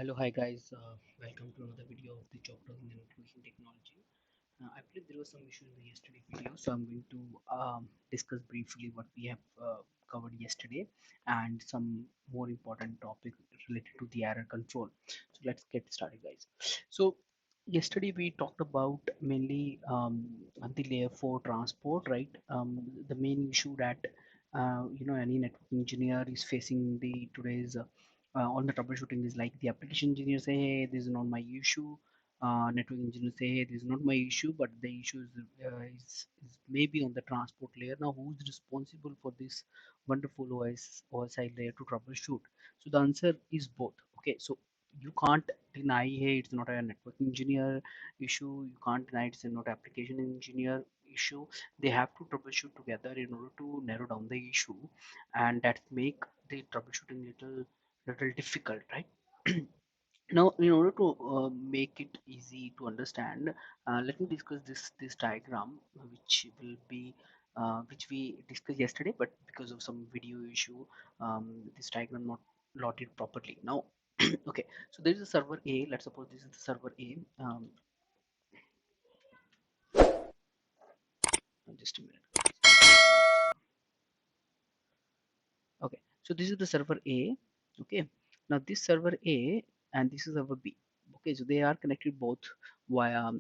Hello, hi guys. Welcome to another video of the job talking and networking technology. I believe there was some issue in the yesterday video, so I'm going to discuss briefly what we have covered yesterday and some more important topic related to the error control. So let's get started, guys. So yesterday we talked about mainly the layer 4 transport, right? The main issue that any network engineer is facing the today's on the troubleshooting is like the application engineer say, hey, this is not my issue. Network engineer say, hey, this is not my issue, but the issue is maybe on the transport layer. Now, who is responsible for this wonderful OSI layer to troubleshoot? So the answer is both. Okay, so you can't deny, hey, it's not a network engineer issue. You can't deny it's not application engineer issue. They have to troubleshoot together in order to narrow down the issue, and that make the troubleshooting little difficult, right? Now, in order to make it easy to understand, let me discuss this diagram, which we discussed yesterday, but because of some video issue, this diagram not loaded properly. Now, okay, so there is a server A. Let's suppose this is the server A. Just a minute. Okay, so this is the server A. Okay, now this server A and this is server B. Okay, so they are connected both via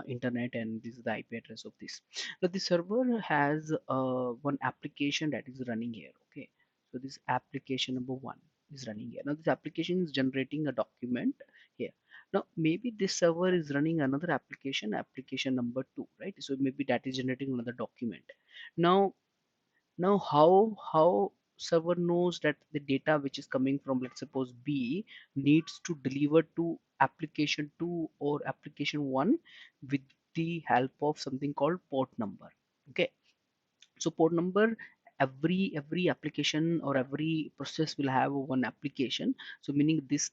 internet, and this is the IP address of this. Now the server has one application that is running here. Okay, so this application number one is running here. Now this application is generating a document here. Now maybe this server is running another application, application number two, right? So maybe that is generating another document. Now how server knows that the data which is coming from, let's suppose, B needs to deliver to application 2 or application 1 with the help of something called port number. Okay, so port number, every application or every process will have one application. So meaning this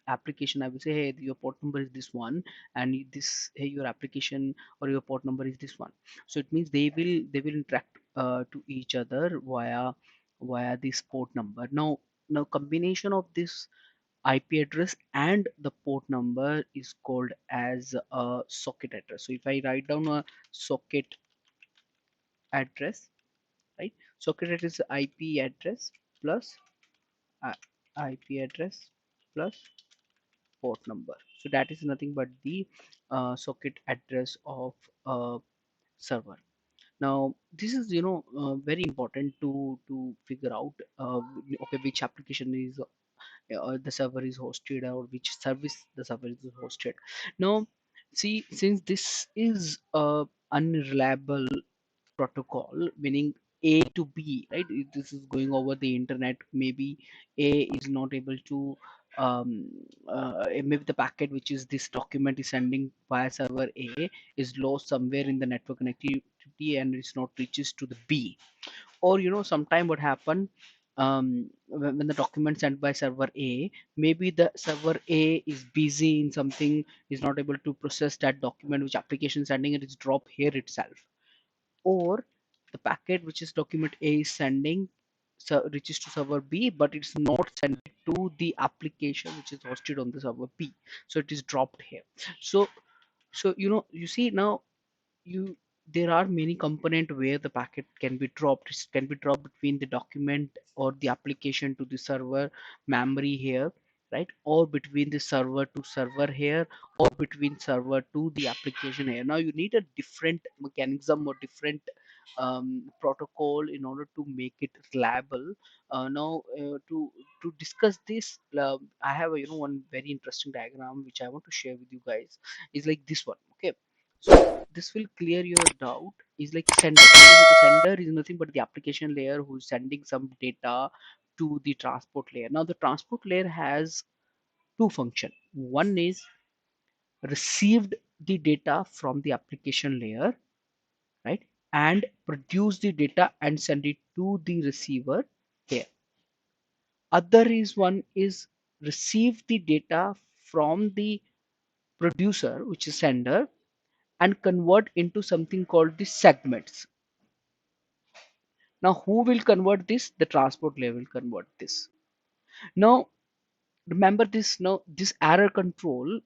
application, I will say, hey, your port number is this one, and this, hey, your application or your port number is this one. So it means they will interact to each other via this port number. Now combination of this IP address and the port number is called as a socket address. So if I write down a socket address, right? Socket address is IP address plus uh, IP address plus port number. So that is nothing but the socket address of a server. Now this is very important to figure out okay, which application is the server is hosted, or which service the server is hosted. Now see, since this is a unreliable protocol, meaning A to B, right? This is going over the internet. Maybe A is not able to, maybe the packet which is this document is sending via server A is lost somewhere in the network connectivity and it's not reaches to the B. Or sometime what happened, when the document sent by server A, maybe the server A is busy in something, is not able to process that document which application sending, it is drop here itself. Or the packet which is document A is sending, so reaches to server B, but it's not sent to the application which is hosted on the server B, so it is dropped here. So you see now, you there are many component where the packet can be dropped. It can be dropped between the document or the application to the server memory here, right? Or between the server to server here, or between server to the application here. Now you need a different mechanism or different protocol in order to make it reliable. Now to discuss this, I have a one very interesting diagram which I want to share with you guys. Is like this one. Okay, so this will clear your doubt. Is like sender. Okay, so the sender is nothing but the application layer who's sending some data to the transport layer. Now the transport layer has two function. One is received the data from the application layer, right, and produce the data and send it to the receiver here. Other is one is receive the data from the producer, which is sender, and convert into something called the segments. Now who will convert this? The transport layer will convert this. Now remember this, no, this error control,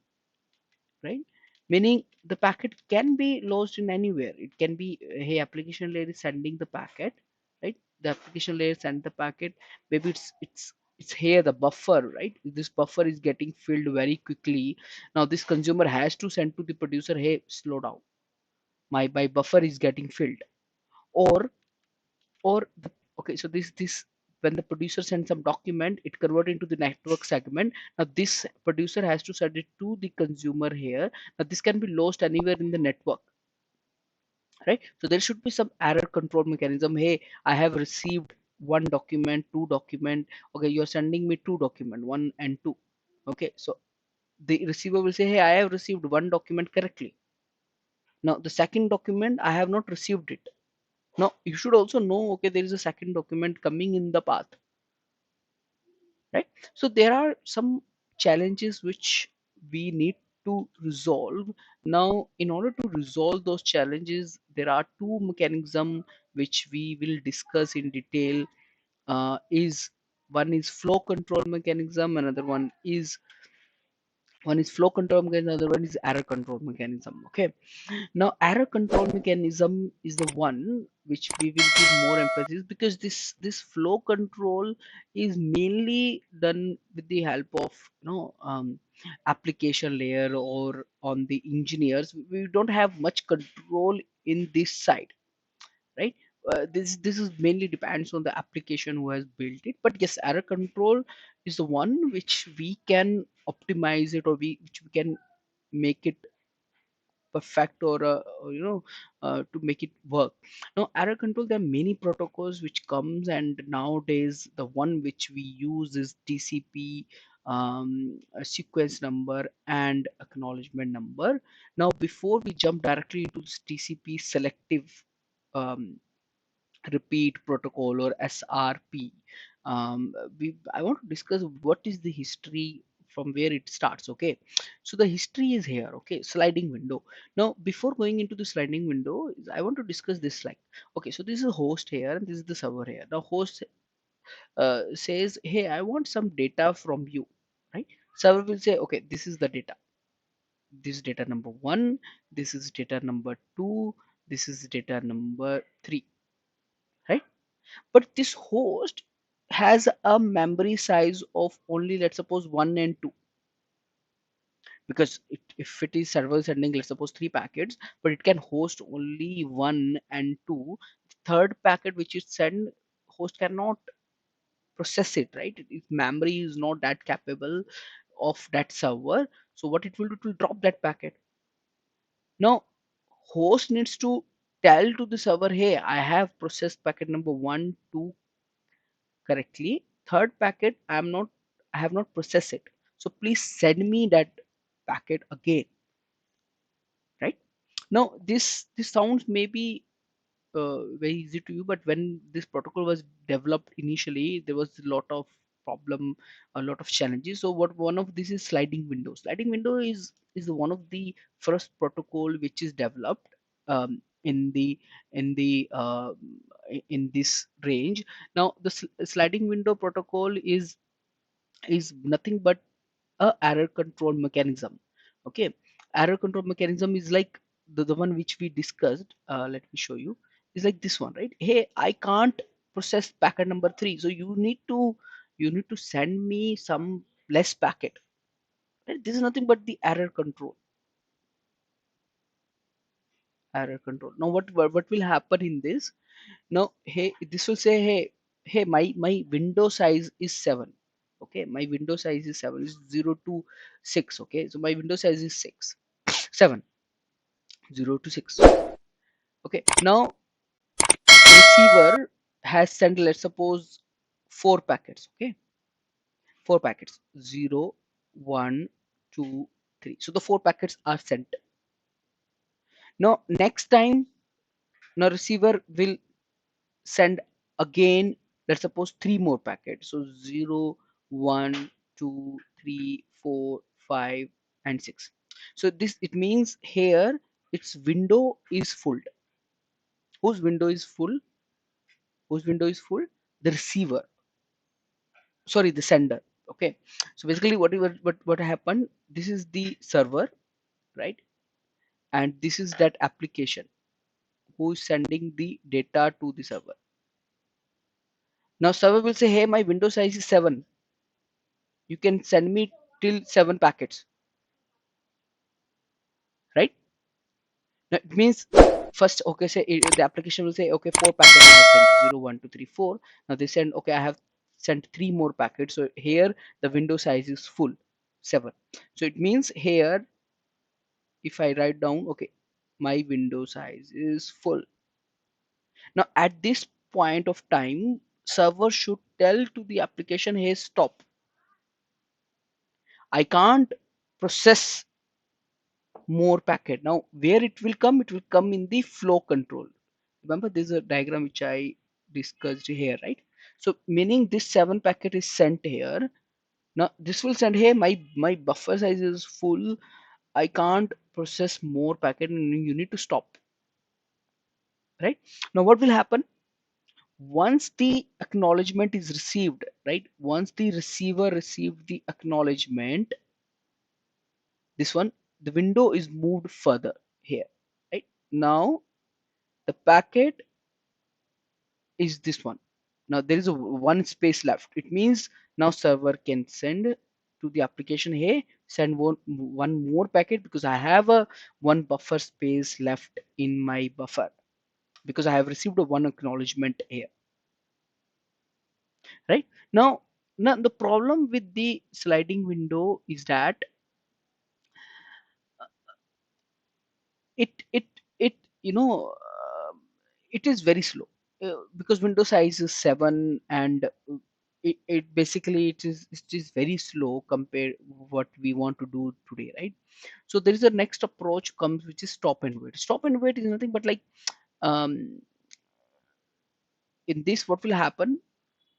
right? Meaning the packet can be lost in anywhere. It can be, hey, application layer is sending the packet, right? The application layer send the packet. Maybe it's here the buffer, right? This buffer is getting filled very quickly. Now this consumer has to send to the producer, hey, slow down. My buffer is getting filled. Or or the, okay, so this when the producer sends some document, it convert into the network segment. Now this producer has to send it to the consumer here. Now this can be lost anywhere in the network, right? So there should be some error control mechanism. Hey, I have received one document, two document. Okay, you're sending me two document, one and two. Okay, so the receiver will say, hey, I have received one document correctly. Now the second document, I have not received it. Now you should also know, okay, there is a second document coming in the path, right? So there are some challenges which we need to resolve. Now in order to resolve those challenges, there are two mechanisms which we will discuss in detail. Is One is flow control mechanism, another one is flow control mechanism, another one is error control mechanism. Okay, now error control mechanism is the one which we will give more emphasis, because this flow control is mainly done with the help of, application layer or on the engineers. We don't have much control in this side, right? This is mainly depends on the application who has built it. But yes, error control is the one which we can optimize it, or which we can make it perfect, or to make it work. Now error control, there are many protocols which comes, and nowadays the one which we use is TCP, a sequence number and acknowledgement number. Now before we jump directly into this TCP selective um, repeat protocol, or SRP, I want to discuss what is the history from where it starts. Okay, so the history is here. Okay, sliding window. Now before going into the sliding window, I want to discuss this slide. Okay, so this is a host here and this is the server here. Now host says, hey, I want some data from you, right? Server will say, okay, this is the data. This is data number one, this is data number two, this is data number three, right? But this host has a memory size of only, let's suppose, 1 and 2, because if it is server sending, let's suppose, 3 packets, but it can host only 1 and 2. Third packet which is sent, host cannot process it, right? Its memory is not that capable of that server. So what it will do, it will drop that packet. Now host needs to tell to the server, hey, I have processed packet number 1, 2 correctly. Third packet, I have not processed it. So please send me that packet again, right? Now this sounds maybe very easy to you, but when this protocol was developed initially, there was a lot of problem, a lot of challenges. So what one of this is sliding window. Sliding window is one of the first protocol which is developed in in this range. Now the sliding window protocol is nothing but a error control mechanism. Okay, error control mechanism is like the one which we discussed. Let me show you. Is like this one, right? Hey, I can't process packet number 3, so you need to send me some less packet, right? This is nothing but the error control. Now what will happen in this? Now hey, this will say, hey, my window size is 7. Okay, my window size is 7, is 0 to 6. Okay, so my window size is 6, 7, 0 to 6. Okay, now receiver has sent, let's suppose, 4 packets. Okay, 4 packets, 0, 1, 2, 3. So the 4 packets are sent. Now next time, now receiver will send again, let's suppose, 3 more packets. So 0, 1, 2, 3, 4, 5 and 6. So this, it means here its window is full. Whose window is full? Whose window is full? The receiver, sorry, the sender. Okay, so basically what happened, this is the server, right? And this is that application who is sending the data to the server. Now server will say, hey, my window size is 7, you can send me till 7 packets, right? Now it means first, okay, say the application will say, okay, 4 packets I have sent, 0 1 2 3 4. Now they send, okay, I have sent 3 more packets, so here the window size is full, 7. So it means here, if I write down, okay, my window size is full. Now at this point of time, server should tell to the application, hey, stop, I can't process more packet. Now where it will come, it will come in the flow control. Remember, there's a diagram which I discussed here, right? So meaning this 7 packet is sent here. Now this will send, hey, my buffer size is full, I can't process more packet, and you need to stop, right? Now what will happen, once the acknowledgement is received, right, once the receiver received the acknowledgement, this one, the window is moved further here, right? Now the packet is this one. Now there is a one space left, it means now server can send to the application, hey, send one more packet, because I have a one buffer space left in my buffer, because I have received a one acknowledgement here, right? Now the problem with the sliding window is that it it you know it is very slow, because window size is 7, and it basically it is very slow compared what we want to do today, right? So there is a next approach comes, which is stop and wait. Stop and wait is nothing but like, um, in this what will happen,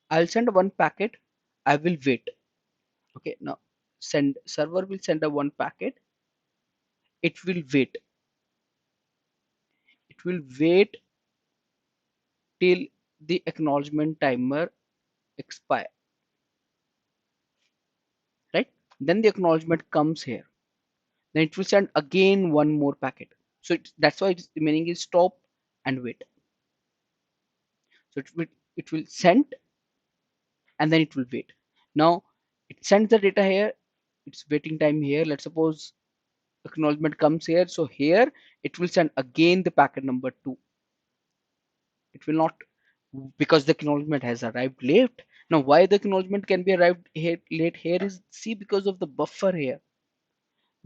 I'll send one packet, I will wait. Okay, now send server will send a one packet, it will wait, it will wait till the acknowledgement timer expire, right? Then the acknowledgement comes here, then it will send again one more packet. So that's why the meaning is stop and wait. So it will send, and then it will wait. Now it sends the data here, it's waiting time here. Let's suppose acknowledgement comes here, so here it will send again the packet number 2. It will not, because the acknowledgement has arrived late. Now why the acknowledgement can be arrived here late here is, see, because of the buffer here.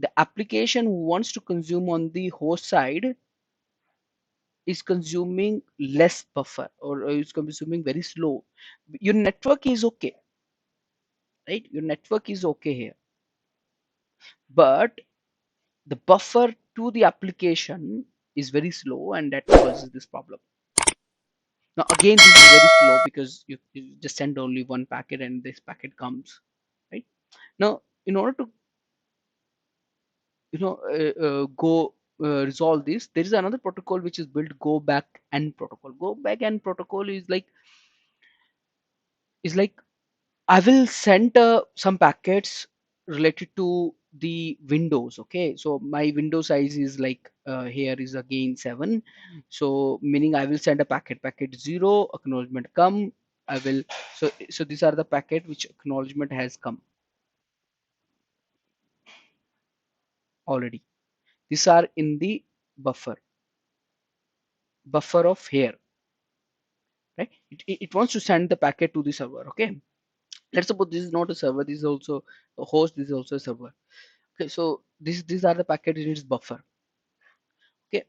The application who wants to consume on the host side is consuming less buffer, or is consuming very slow. Your network is okay, right? Your network is okay here, but the buffer to the application is very slow, and that causes this problem. Now again, this is very slow because you just send only one packet and this packet comes, right? Now in order to go resolve this, there is another protocol which is built, go back and protocol. Go back and protocol is like I will send some packets related to the windows. Okay, so my window size is like, here is again 7. So meaning I will send a packet 0, acknowledgement come. I will, so these are the packet which acknowledgement has come already. These are in the buffer of here, right? It wants to send the packet to the server. Okay, let's suppose this is not a server, this is also a host, this is also a server. Okay, so these are the packets in its buffer. Okay.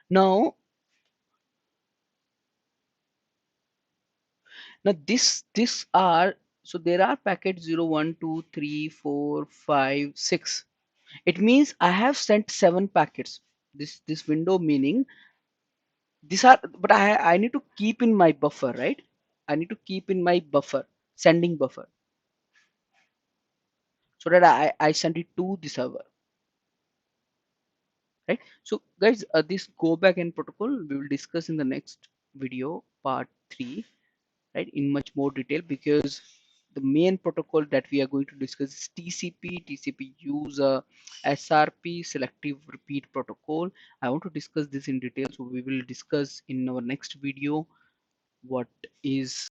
now this are, so there are packets 0 1 2 3 4 5 6. It means I have sent 7 packets. This window meaning these are, but I need to keep in my buffer, right? I need to keep in my buffer, sending buffer, so that I send it to the server, right? So guys, this go back and protocol we will discuss in the next video, part 3, right, in much more detail, because the main protocol that we are going to discuss is TCP. TCP use a SRP, selective repeat protocol. I want to discuss this in detail, so we will discuss in our next video what is